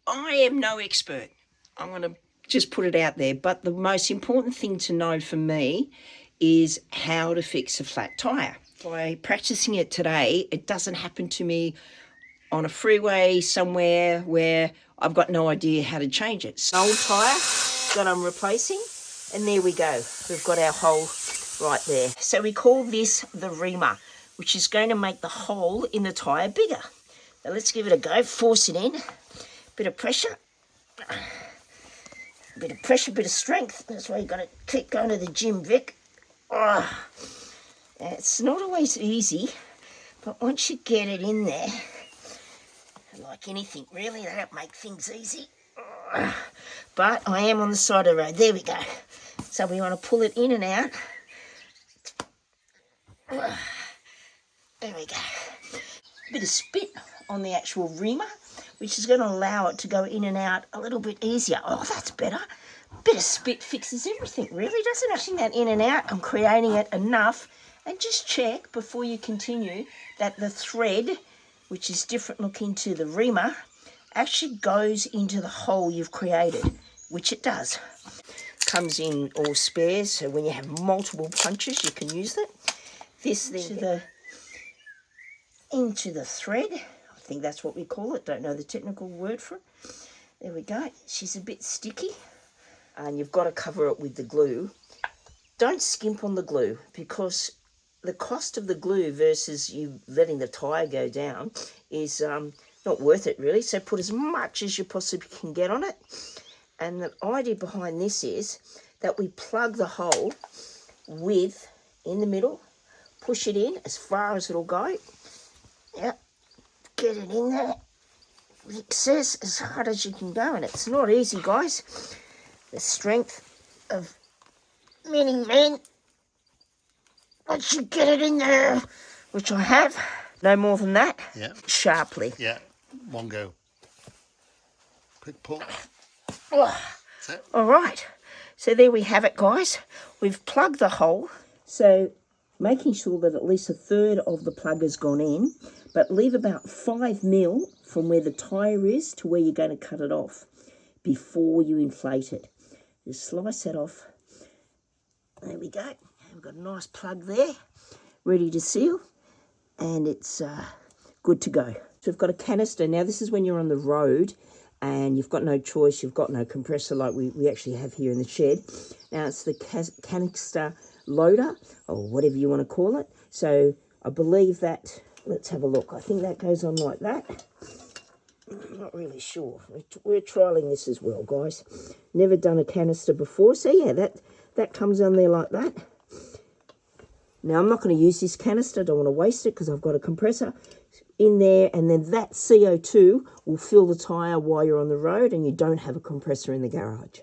I am no expert. I'm going to just put it out there. But the most important thing to know for me is how to fix a flat tyre. By practicing it today, it doesn't happen to me on a freeway somewhere where I've got no idea how to change it. An old tyre that I'm replacing, and there we go. We've got our hole right there. So we call this the reamer, which is going to make the hole in the tyre bigger. Now let's give it a go, force it in. Bit of pressure, bit of strength. That's why you got to keep going to the gym, Vic. Oh, it's not always easy, but once you get it in there, like anything really, they don't make things easy. Oh, but I am on the side of the road. There we go. So we want to pull it in and out. Oh, there we go. Bit of spit on the actual reamer, which is going to allow it to go in and out a little bit easier. Oh, that's better. Bit of spit fixes everything, really, doesn't it? Pushing that in and out and creating it enough. And just check before you continue that the thread, which is different looking to the reamer, actually goes into the hole you've created, which it does. Comes in all spares, so when you have multiple punctures, you can use it. This then into the thread. I think that's what we call it. Don't know the technical word for it. There we go. She's a bit sticky, and you've got to cover it with the glue. Don't skimp on the glue, because the cost of the glue versus you letting the tyre go down is not worth it, really. So put as much as you possibly can get on it. And the idea behind this is that we plug the hole with, in the middle, push it in as far as it'll go. Yep, get it in there. It says as hard as you can go, and it's not easy, guys. The strength of many men. Once you get it in there, which I have, no more than that. Yeah. Sharply. Yeah. One go. Quick pull. Oh. All right. So there we have it, guys. We've plugged the hole. So making sure that at least a third of the plug has gone in, but leave about 5 mil from where the tyre is to where you're going to cut it off before you inflate it. Just slice that off. There we go. We've got a nice plug there, ready to seal, and it's good to go. So we've got a canister. Now this is when you're on the road and you've got no choice, you've got no compressor like we actually have here in the shed. Now it's the canister loader, or whatever you want to call it. So I believe that, let's have a look. I think that goes on like that. I'm not really sure. We're trialling this as well, guys. Never done a canister before, so yeah, that comes on there like that. Now, I'm not going to use this canister. I don't want to waste it because I've got a compressor in there. And then that CO2 will fill the tyre while you're on the road and you don't have a compressor in the garage.